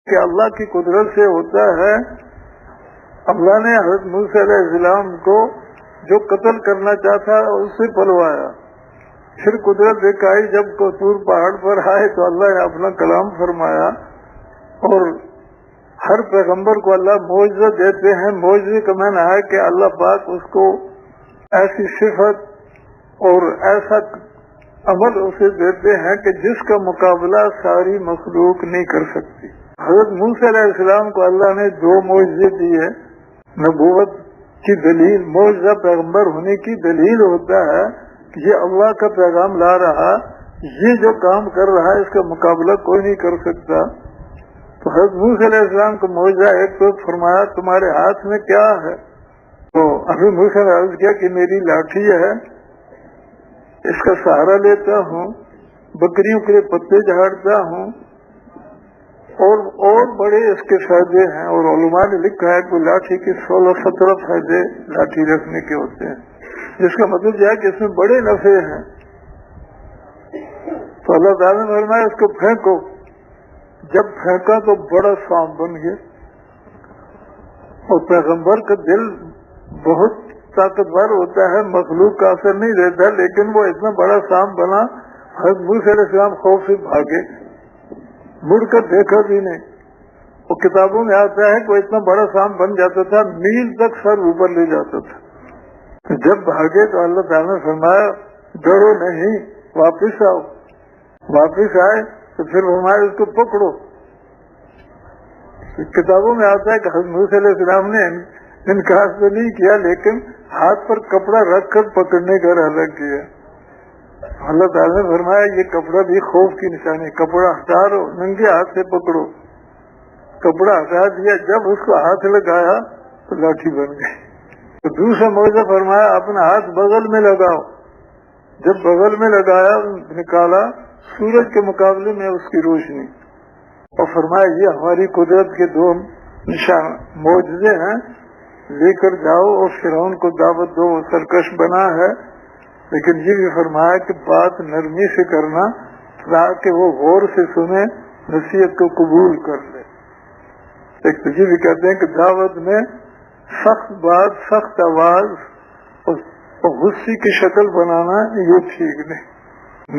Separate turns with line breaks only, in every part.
کہ اللہ کی قدرت سے ہوتا ہے. اللہ نے حضرت موسیٰ علیہ السلام کو جو قتل کرنا چاہتا اس سے پلوایا. پھر قدرت دکھائی جب طور پہاڑ پر آئے تو اللہ نے اپنا کلام فرمایا. اور ہر پیغمبر کو اللہ معجزہ دیتے ہیں. معجزے کا معنی ہے کہ اللہ پاک اس کو ایسی صفت اور ایسا عمل اسے دیتے ہیں کہ جس کا مقابلہ ساری مخلوق نہیں کر سکتی. حضرت موسیٰ علیہ السلام کو اللہ نے 2 معجزے دیے. نبوت کی دلیل، معجزہ پیغمبر ہونے کی دلیل ہوتا ہے کہ یہ اللہ کا پیغام لا رہا، یہ جو کام کر رہا ہے اس کا مقابلہ کوئی نہیں کر سکتا. تو حضرت موسیٰ علیہ السلام کو معجزہ ایک تو فرمایا تمہارے ہاتھ میں کیا ہے؟ تو حضرت موسیٰ نے عرض کیا کہ میری لاٹھی ہے، اس کا سہارا لیتا ہوں، بکریوں کے لیے پتے جھاڑتا ہوں، اور بڑے اس کے فائدے ہیں. اور علماء نے لکھا ہے کہ لاٹھی کے 16-17 فائدے لاٹھی رکھنے کے ہوتے ہیں، جس کا مطلب یہ ہے کہ اس میں بڑے نفع ہیں. تو اللہ تعالیٰ نے فرمایا اس کو پھینکو. جب پھینکا تو بڑا سانپ بن گیا. اور پیغمبر کا دل بہت طاقتور ہوتا ہے، مخلوق کا اثر نہیں دیتا، لیکن وہ اتنا بڑا سانپ بنا. حضرت موسیٰ علیہ السلام خوف سے بھاگے، مڑ کر دیکھا بھی نہیں. وہ کتابوں میں آتا ہے کہ وہ اتنا بڑا سانپ بن جاتا تھا، میل تک سر اوپر لے جاتا تھا. جب بھاگے تو اللہ تعالیٰ نے فرمایا ڈرو نہیں، واپس آؤ. واپس آئے تو پھر فرمایا اس کو پکڑو. کتابوں میں آتا ہے کہ حضرت موسیٰ علیہ السلام نے انکار تو نہیں کیا، لیکن ہاتھ پر کپڑا رکھ کر پکڑنے کا ارادہ کیا. اللہ تعالیٰ نے فرمایا یہ کپڑا بھی خوف کی نشانی، کپڑا ہٹا دو، ننگے ہاتھ سے پکڑو. کپڑا ہٹا دیا، جب اس کو ہاتھ لگایا تو لاٹھی بن گئی. تو دوسرا معجزہ فرمایا اپنا ہاتھ بغل میں لگاؤ. جب بغل میں لگایا نکالا، سورج کے مقابلے میں اس کی روشنی. اور فرمایا یہ ہماری قدرت کے 2 نشان معجزے ہیں، لے کر جاؤ اور فرعون کو دعوت دو. وہ سرکش بنا ہے، لیکن یہ بھی فرمایا کہ بات نرمی سے کرنا تاکہ وہ غور سے سنے، نصیحت کو قبول کر لے. ایک تو یہ بھی کہتے ہیں کہ دعوت میں سخت بات، سخت آواز اور غصے کی شکل بنانا یہ ٹھیک نہیں.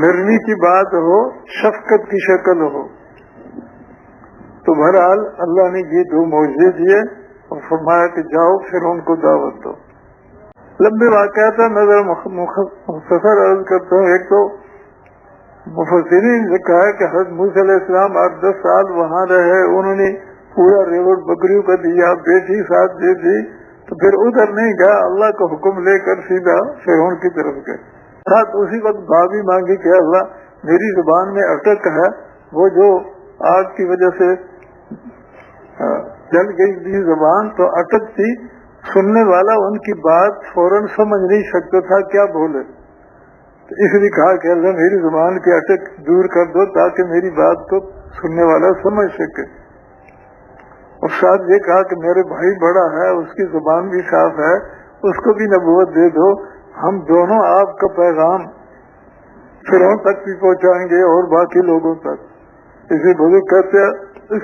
نرمی کی بات ہو، شفقت کی شکل ہو. تو بہرحال اللہ نے یہ 2 معجزے دیے اور فرمایا کہ جاؤ پھر ان کو دعوت دو. لمبے واقعات نظر مختصر عرض کرتا ہوں. ایک تو مفسرین نے لکھا ہے کہ حضرت موسیٰ علیہ السلام 8-10 سال وہاں رہے، انہوں نے پورا ریوڑ بکریوں کا دیا، بیٹی ساتھ دے دی. تو پھر ادھر نہیں گیا، اللہ کا حکم لے کر سیدھا فرعون کی طرف گئے. ساتھ اسی وقت معافی مانگی کہ اللہ میری زبان میں اٹک ہے، وہ جو آگ کی وجہ سے جل گئی تھی زبان تو اٹک تھی، سننے والا ان کی بات فوراً سمجھ نہیں سکتا تھا کیا بولے. تو اس لیے کہا کہ اللہ میری زبان کی اٹک دور کر دو تاکہ میری بات کو سننے والا سمجھ سکے. اور ساتھ یہ کہا کہ میرے بھائی بڑا ہے، اس کی زبان بھی صاف ہے، اس کو بھی نبوت دے دو، ہم دونوں آپ کا پیغام فرعون تک بھی پہنچائیں گے اور باقی لوگوں تک. اسی بزرگ کہتے ہیں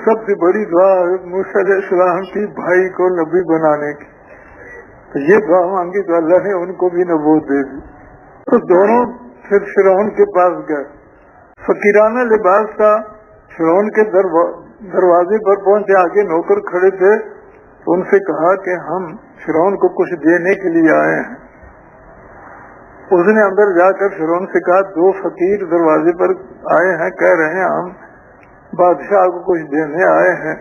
سب سے بڑی دعا موسیٰ علیہ السلام کی بھائی کو نبی بنانے کی. تو یہ دعا مانگی تو اللہ نے ان کو بھی نبوت دے دی. تو دونوں پھر فرعون کے پاس گئے. فقیرانہ لباس تھا، فرعون کے دروازے پر پہنچے، آگے نوکر کھڑے تھے. تو ان سے کہا کہ ہم فرعون کو کچھ دینے کے لیے آئے ہیں. اس نے اندر جا کر فرعون سے کہا 2 فقیر دروازے پر آئے ہیں، کہہ رہے ہیں ہم بادشاہ کو کچھ دینے آئے ہیں.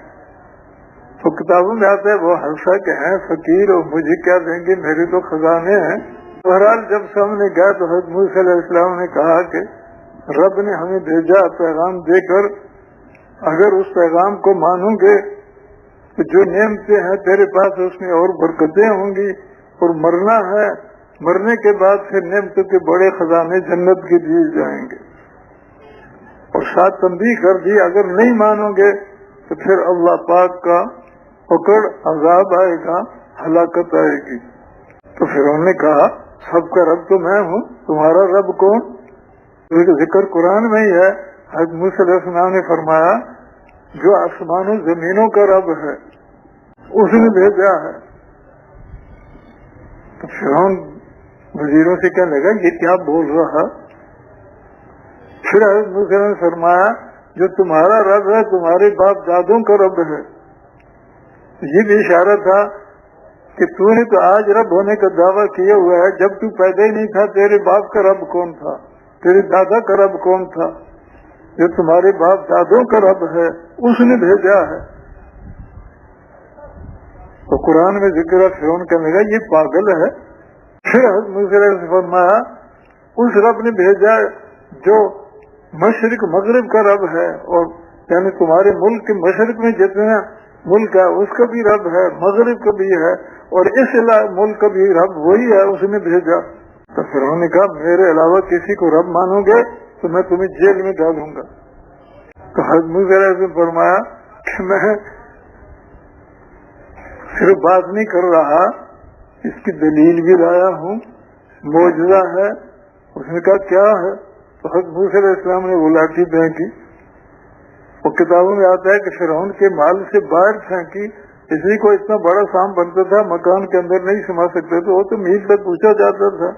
تو کتابوں میں آتا ہے وہ ہنسا کہ ہیں فقیر اور مجھے کیا دیں گے، میرے تو خزانے ہیں. بہرحال جب سامنے گیا تو حضرت موسیٰ علیہ السلام نے کہا کہ رب نے ہمیں بھیجا پیغام دے کر، اگر اس پیغام کو مانوں گے تو جو نعمتیں ہیں تیرے پاس اس میں اور برکتیں ہوں گی، اور مرنا ہے، مرنے کے بعد پھر نعمتوں کے بڑے خزانے جنت کے دیے جائیں گے. اور ساتھ تنبیہ کر دی اگر نہیں مانو گے تو پھر اللہ پاک کا پکڑ، عذاب آئے گا، ہلاکت آئے گی. تو پھر انہوں نے کہا سب کا رب تو میں ہوں، تمہارا رب کون؟ ذکر قرآن میں ہی ہے. حضرت موسیٰ علیہ السلام نے فرمایا جو آسمانوں زمینوں کا رب ہے اس نے بھیجا ہے. تو فرعون وزیروں سے کہنے لگا یہ کیا بول رہا؟ پھر حضرت موسیٰ نے فرمایا جو تمہارا رب ہے تمہارے باپ دادوں کا رب ہے. یہ بھی اشارہ تھا کہ تو نے تو آج رب ہونے کا دعویٰ کیا ہوا ہے، جب تو پیدا ہی نہیں تھا تیرے باپ کا رب کون تھا، تیرے دادا کا رب کون تھا؟ جو تمہارے باپ دادوں کا رب ہے اس نے بھیجا ہے. تو قرآن میں ذکر ہے فرعون کہنے لگا یہ پاگل ہے. پھر حضرت موسیٰ نے فرمایا اس رب نے بھیجا جو مشرق مغرب کا رب ہے، اور یعنی تمہارے ملک کے مشرق میں جتنا ملک ہے اس کا بھی رب ہے، مغرب کا بھی ہے، اور اس ملک کا بھی رب وہی ہے، اس نے بھیجا. تو فرعون نے کہا میرے علاوہ کسی کو رب مانو گے تو میں تمہیں جیل میں ڈالوں گا. تو حضرت موسیٰ نے فرمایا کہ میں صرف بات نہیں کر رہا، اس کی دلیل بھی لایا ہوں، معجزہ ہے. اس نے کہا کیا ہے؟ تو حضرت موسیٰ علیہ السلام نے وہ لاٹھی پھینکی. وہ کتابوں میں آتا ہے کہ فرعون کے مال سے باہر پھینکی، اسی کو اتنا بڑا سام بنتا تھا مکان کے اندر نہیں سما سکتے تو وہ تو میل تک پوچھا جاتا تھا.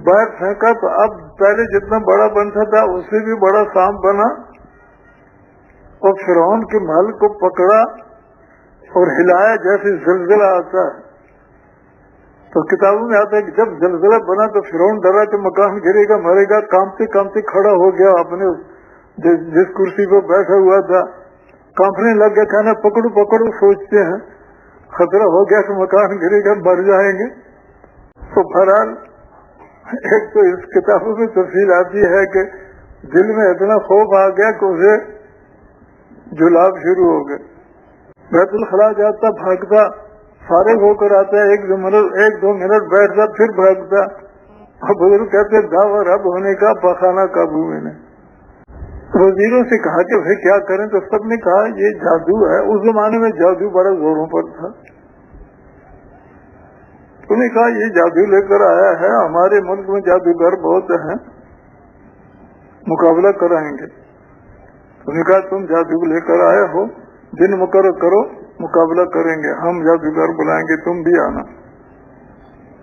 باہر پھینکا تو اب پہلے جتنا بڑا بنتا تھا اس سے بھی بڑا سام بنا، اور فرعون کے مال کو پکڑا اور ہلایا جیسے زلزلہ آتا ہے. تو کتابوں میں آتا ہے کہ جب زلزلہ بنا تو فرعون ڈرا کہ مکان گرے گا مرے گا، کانپتے کانپتے کھڑا ہو گیا، اپنے جس کرسی پر بیٹھا ہوا تھا کانپنے لگ گیا، کہنا پکڑو پکڑو، سوچتے ہیں خطرہ ہو گیا کہ مکان گرے گا مر جائیں گے. تو بہرحال ایک تو اس کتابوں میں تفصیل آتی ہے کہ دل میں اتنا خوف آ گیا کہ اسے جلاب شروع ہو گئے. بیت الخلاء جاتا بھاگتا، فارغ ہو کر آتا ہے، ایک دو منٹ بیٹھتا پھر بھاگتا. اور بزرگ کہتے دعوی رب ہونے کا پخانہ قابو میں نے. وزیروں سے کہا کہ بھائی کیا کریں؟ تو سب نے کہا یہ جادو ہے. اس زمانے میں جادو بڑا زوروں پر تھا. انہوں نے کہا یہ جادو لے کر آیا ہے، ہمارے ملک میں جادوگر بہت ہیں، مقابلہ کرائیں گے. انہوں نے کہا تم جادو لے کر آئے ہو، دن مقرر کرو، مقابلہ کریں گے، ہم جادوگر بلائیں گے، تم بھی آنا.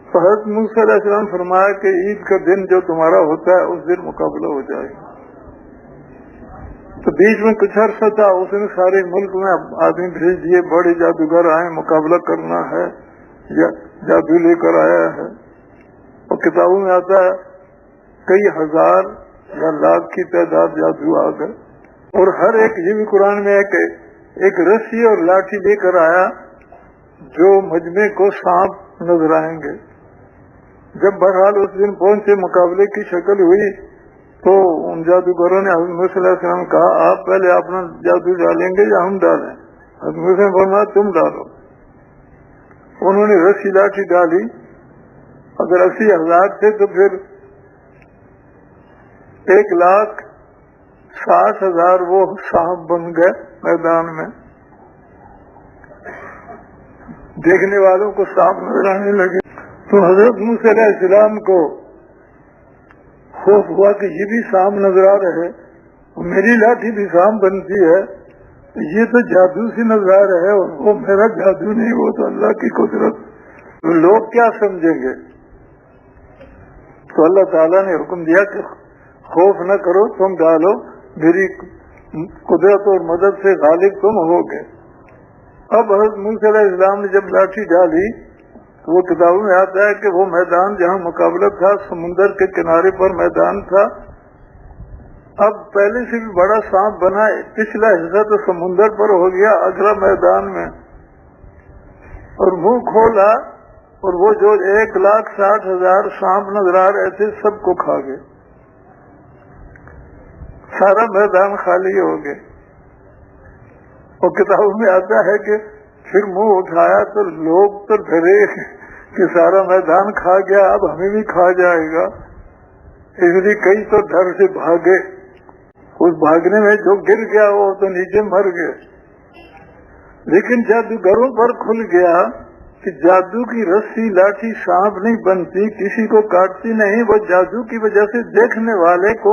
تو حضرت موسیٰ علیہ السلام فرمایا کہ عید کا دن جو تمہارا ہوتا ہے اس دن مقابلہ ہو جائے گا. تو بیچ میں کچھ عرصہ تھا، اس نے سارے ملک میں آدمی بھیج دیے، بڑے جادوگر آئے، مقابلہ کرنا ہے، یا جادو لے کر آیا ہے. اور کتابوں میں آتا ہے کئی ہزار یا لاکھ کی تعداد جادو آ گئے. اور ہر ایک، یہ بھی قرآن میں ہے کہ ایک رسی اور لاٹھی لے کر آیا جو مجمع کو سانپ نظر آئیں گے. جب بہرحال اس دن پہنچے، مقابلے کی شکل ہوئی، تو ان جادوگروں نے حضرت موسیٰ علیہ السلام کہا آپ پہلے اپنا جادو ڈالیں گے یا ہم ڈالیں؟ حضرت موسیٰ نے فرمایا تم ڈالو. انہوں نے رسی لاٹھی ڈالی. اگر 80,000 تھے تو پھر 1,60,000 وہ سانپ بن گئے میدان میں. دیکھنے والوں کو سانپ نظر آنے لگے. تو حضرت موسیٰ علیہ السلام کو خوف ہوا کہ یہ بھی سانپ نظر آ رہے، میری لاٹھی بھی سانپ بنتی ہے، یہ تو جادو سے نظر آ رہا ہے، اور وہ میرا جادو نہیں، وہ تو اللہ کی قدرت. تو لوگ کیا سمجھیں گے؟ تو اللہ تعالیٰ نے حکم دیا کہ خوف نہ کرو، تم ڈالو، میری قدرت اور مدد سے غالب تم ہو گئے. اب حضرت موسیٰ علیہ السلام نے جب لاٹھی ڈالی تو وہ کتابوں میں آتا ہے کہ وہ میدان جہاں مقابلہ تھا سمندر کے کنارے پر میدان تھا. اب پہلے سے بھی بڑا سانپ بنا، پچھلا حصہ تو سمندر پر ہو گیا، اگلا میدان میں، اور منہ کھولا، اور وہ جو 1,60,000 سانپ نظر آ رہے تھے سب کو کھا گئے. سارا میدان خالی ہو گئے. اور کتابوں میں آتا ہے کہ پھر منہ اٹھایا تو لوگ تو ڈرے کہ سارا میدان کھا گیا، اب ہمیں بھی کھا جائے گا، اس لیے کئی تو ڈر سے بھاگے. اس بھاگنے میں جو گر گیا وہ تو نیچے مر گئے. لیکن جادوگروں پر کھل گیا کہ جادو کی رسی لاٹھی سانپ نہیں بنتی، کسی کو کاٹتی نہیں، وہ جادو کی وجہ سے دیکھنے والے کو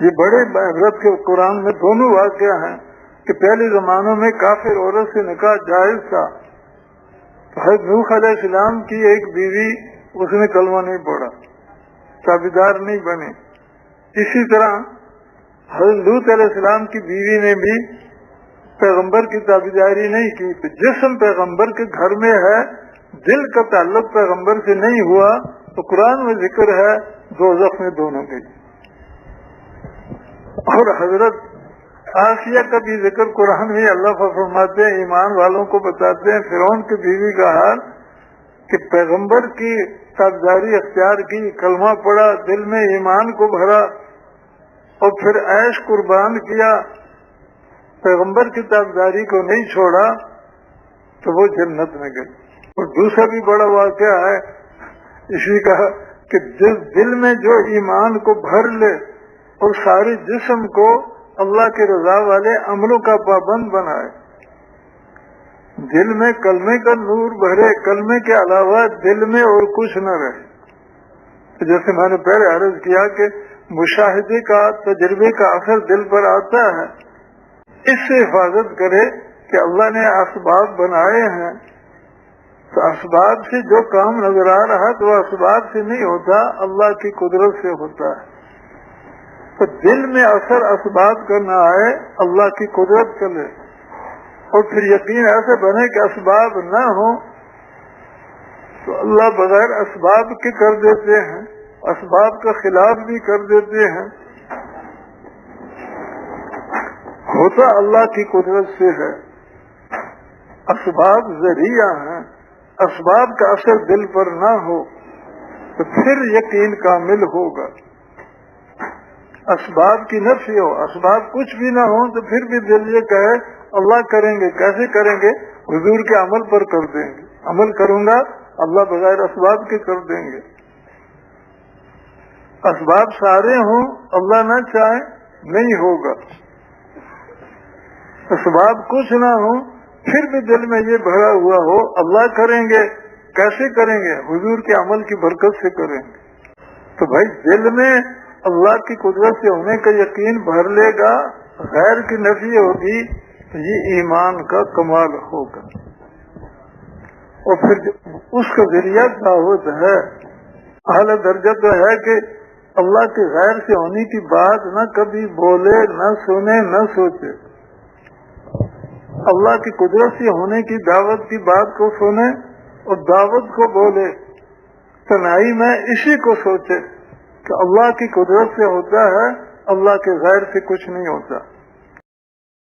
یہ بڑے عبرت کے قرآن میں دونوں واقعہ ہیں کہ پہلے زمانوں میں کافر عورت سے نکاح جائز تھا، حضرت نوح علیہ السلام کی ایک بیوی، اس نے کلمہ نہیں پڑھا، تابعدار نہیں بنے۔ اسی طرح حضرت لوط علیہ السلام کی بیوی نے بھی پیغمبر کی تابعداری نہیں کی۔ تو جسم پیغمبر کے گھر میں ہے، دل کا تعلق پیغمبر سے نہیں ہوا، تو قرآن میں ذکر ہے دوزخ میں دونوں گئی۔ اور حضرت آسیہ کا بھی ذکر قرآن میں اللہ فرماتے ہیں، ایمان والوں کو بتاتے ہیں فرعون کی بیوی کا حال کہ پیغمبر کی تابعداری اختیار کی، کلمہ پڑھا، دل میں ایمان کو بھرا اور پھر عیش قربان کیا، پیغمبر کی تابعداری کو نہیں چھوڑا، تو وہ جنت میں گئی۔ اور دوسرا بھی بڑا واقعہ ہے اسی کا کہ جس دل میں جو ایمان کو بھر لے اور سارے جسم کو اللہ کے رضا والے عملوں کا پابند بنائے، دل میں کلمے کا نور بھرے، کلمے کے علاوہ دل میں اور کچھ نہ رہے۔ جیسے میں نے پہلے عرض کیا کہ مشاہدے کا، تجربے کا اثر دل پر آتا ہے، اس سے حفاظت کرے کہ اللہ نے اسباب بنائے ہیں، تو اسباب سے جو کام نظر آ رہا تو وہ اسباب سے نہیں ہوتا، اللہ کی قدرت سے ہوتا ہے۔ تو دل میں اثر اسباب کا نہ آئے، اللہ کی قدرت چلے، اور پھر یقین ایسے بنے کہ اسباب نہ ہو تو اللہ بغیر اسباب کے کر دیتے ہیں، اسباب کا خلاف بھی کر دیتے ہیں، ہوتا اللہ کی قدرت سے ہے۔ اسباب ذریعہ ہیں، اسباب کا اثر دل پر نہ ہو تو پھر یقین کامل ہوگا۔ اسباب کی نفی ہو، اسباب کچھ بھی نہ ہو تو پھر بھی دل یہ کہے اللہ کریں گے، کیسے کریں گے؟ حضور کے عمل پر کر دیں گے، عمل کروں گا اللہ بغیر اسباب کے کر دیں گے۔ اسباب سارے ہوں، اللہ نہ چاہے نہیں ہوگا، اسباب کچھ نہ ہوں پھر بھی دل میں یہ بھرا ہوا ہو اللہ کریں گے، کیسے کریں گے؟ حضور کے عمل کی برکت سے کریں گے۔ تو بھائی دل میں اللہ کی قدرت سے ہونے کا یقین بھر لے گا، غیر کی نفی ہوگی تو یہ ایمان کا کمال ہوگا، اور پھر اس کا ذریعہ دعوت ہے۔ اعلیٰ درجہ تو ہے کہ اللہ کے غیر سے ہونے کی بات نہ کبھی بولے، نہ سنے، نہ سوچے، اللہ کی قدرت سے ہونے کی دعوت کی بات کو سنے اور دعوت کو بولے، تنہائی میں اسی کو سوچے کہ اللہ کی قدرت سے ہوتا ہے، اللہ کے غیر سے کچھ نہیں ہوتا۔